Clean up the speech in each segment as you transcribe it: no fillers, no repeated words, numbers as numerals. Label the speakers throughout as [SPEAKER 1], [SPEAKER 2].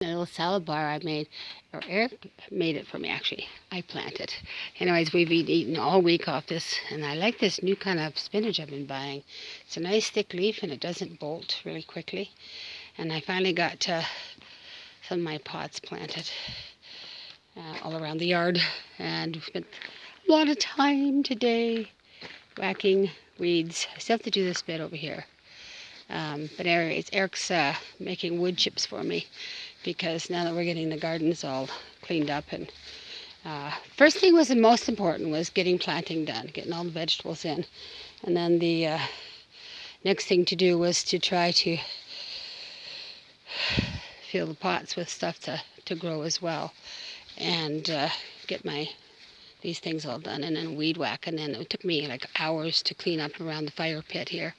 [SPEAKER 1] A little salad bar I made, or Eric made it for me actually. I planted. Anyways, we've been eating all week off this, and I like this new kind of spinach I've been buying. It's a nice thick leaf and it doesn't bolt really quickly. And I finally got some of my pots planted all around the yard, and spent a lot of time today whacking weeds. I still have to do this bit over here. But Eric's making wood chips for me, because now that we're getting the gardens all cleaned up, and first thing was the most important was getting planting done, getting all the vegetables in, and then the next thing to do was to try to fill the pots with stuff to grow as well, and get these things all done, and then weed whack, and then it took me like hours to clean up around the fire pit here.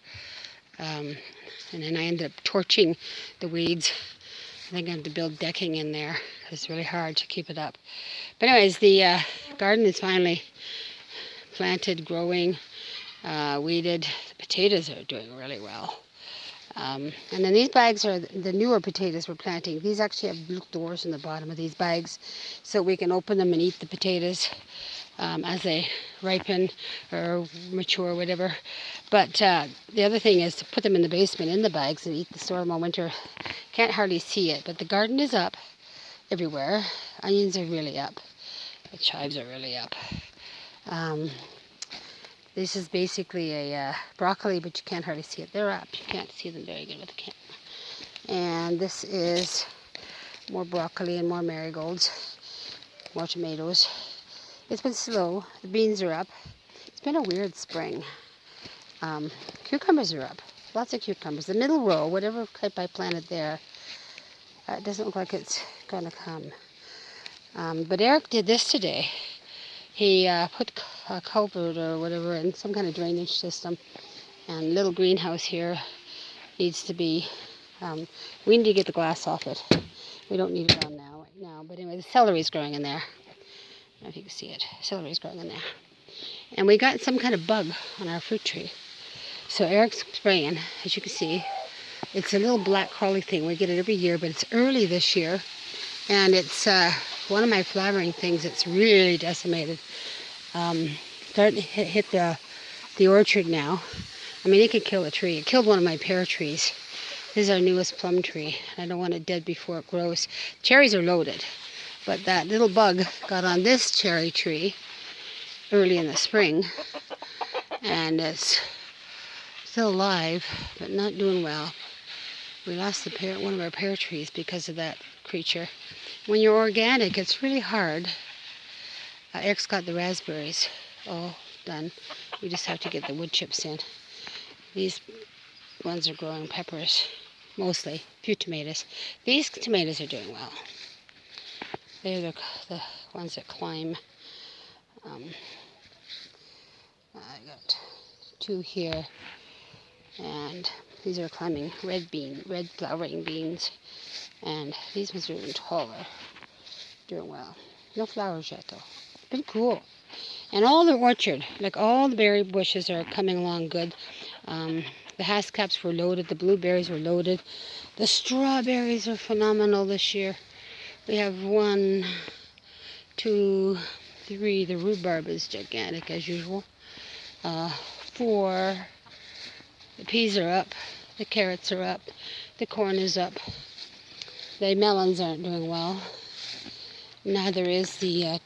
[SPEAKER 1] And then I ended up torching the weeds. I think I have to build decking in there. It's really hard to keep it up. But anyways, the garden is finally planted, growing, weeded. The potatoes are doing really well. And then these bags are the newer potatoes we're planting. These actually have little doors in the bottom of these bags, so we can open them and eat the potatoes as they ripen or mature, whatever. But the other thing is to put them in the basement in the bags and store them all winter. Can't hardly see it, but the garden is up everywhere. Onions are really up. The chives are really up. This is basically a broccoli, but you can't hardly see it. They're up. You can't see them very good with the camera. And this is more broccoli and more marigolds, more tomatoes. It's been slow. The beans are up. It's been a weird spring. Cucumbers are up. Lots of cucumbers. The middle row, whatever type I planted there, it doesn't look like it's going to come. But Eric did this today. He put a culvert or whatever in some kind of drainage system. And little greenhouse here needs to be, we need to get the glass off it. We don't need it on now, right now. But anyway, the celery is growing in there. I don't know if you can see it. Celery is growing in there. And we got some kind of bug on our fruit tree. So Eric's spraying, as you can see. It's a little black crawly thing. We get it every year, but it's early this year. And it's one of my flowering things that's really decimated. Starting to hit the orchard now. I mean, it could kill a tree. It killed one of my pear trees. This is our newest plum tree. I don't want it dead before it grows. Cherries are loaded, but that little bug got on this cherry tree early in the spring, and it's still alive, but not doing well. We lost one of our pear trees because of that creature. When you're organic, it's really hard. Eric's got the raspberries all done. We just have to get the wood chips in. These ones are growing peppers, mostly. A few tomatoes. These tomatoes are doing well. They're the ones that climb. I got two here, and these are climbing red flowering beans, and these ones are even taller, doing well. No flowers yet though. Been cool. And all the orchard, like all the berry bushes are coming along good. The haskell's were loaded, the blueberries were loaded. The strawberries are phenomenal this year. We have 1, 2, 3. The rhubarb is gigantic as usual. 4. The peas are up. The carrots are up. The corn is up. The melons aren't doing well. Neither is the,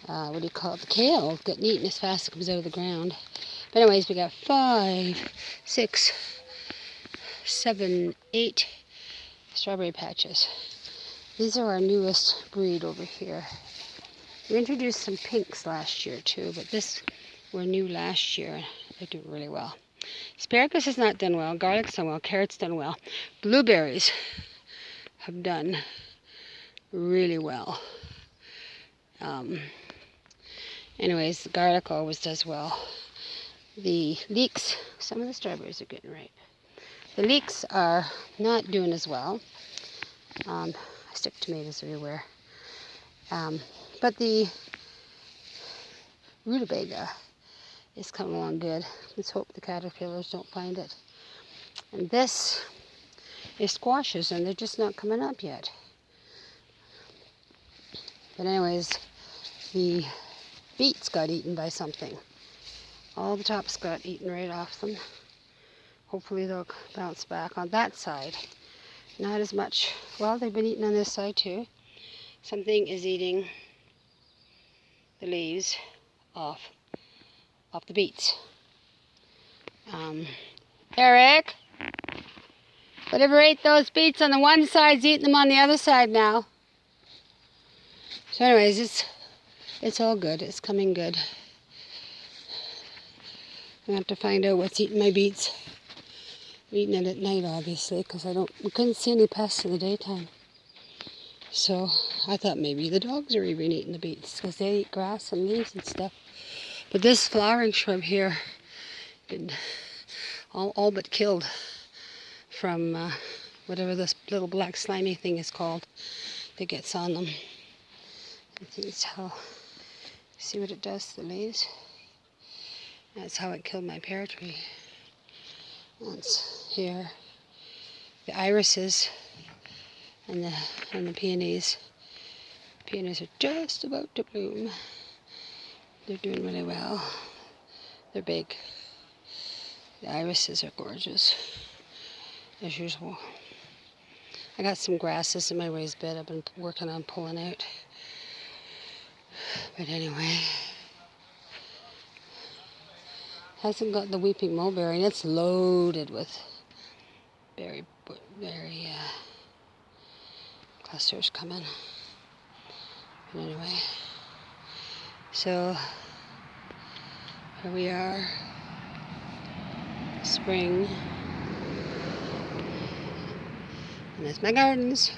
[SPEAKER 1] the kale. Getting eaten as fast as it comes out of the ground. But anyways, we got 5, 6, 7, 8 strawberry patches. These are our newest breed over here. We introduced some pinks last year too, but this were new last year. They do really well. Asparagus has not done well. Garlic's done well. Carrots done well. Blueberries have done really well. Anyways, the garlic always does well. The leeks, some of the strawberries are getting ripe. The leeks are not doing as well. I stick tomatoes everywhere. But the rutabaga is coming along good. Let's hope the caterpillars don't find it. And this is squashes, and they're just not coming up yet. But anyways, the beets got eaten by something. All the tops got eaten right off them. Hopefully they'll bounce back on that side. Not as much. Well, they've been eaten on this side too. Something is eating the leaves off the beets. Eric, whatever ate those beets on the one side's eating them on the other side now. So anyways, it's all good. It's coming good. I have to find out what's eating my beets. I'm eating it at night, obviously, because we couldn't see any pests in the daytime. So I thought maybe the dogs are even eating the beets, because they eat grass and leaves and stuff. But this flowering shrub here, been all but killed from whatever this little black slimy thing is called that gets on them. I think it's how, see what it does to the leaves? That's how it killed my pear tree. Once here, the irises and the peonies. Peonies are just about to bloom. They're doing really well. They're big. The irises are gorgeous, as usual. I got some grasses in my raised bed I've been working on pulling out. But anyway, hasn't got the weeping mulberry, and it's loaded with berry clusters coming. But anyway, so here we are, spring, and there's my gardens.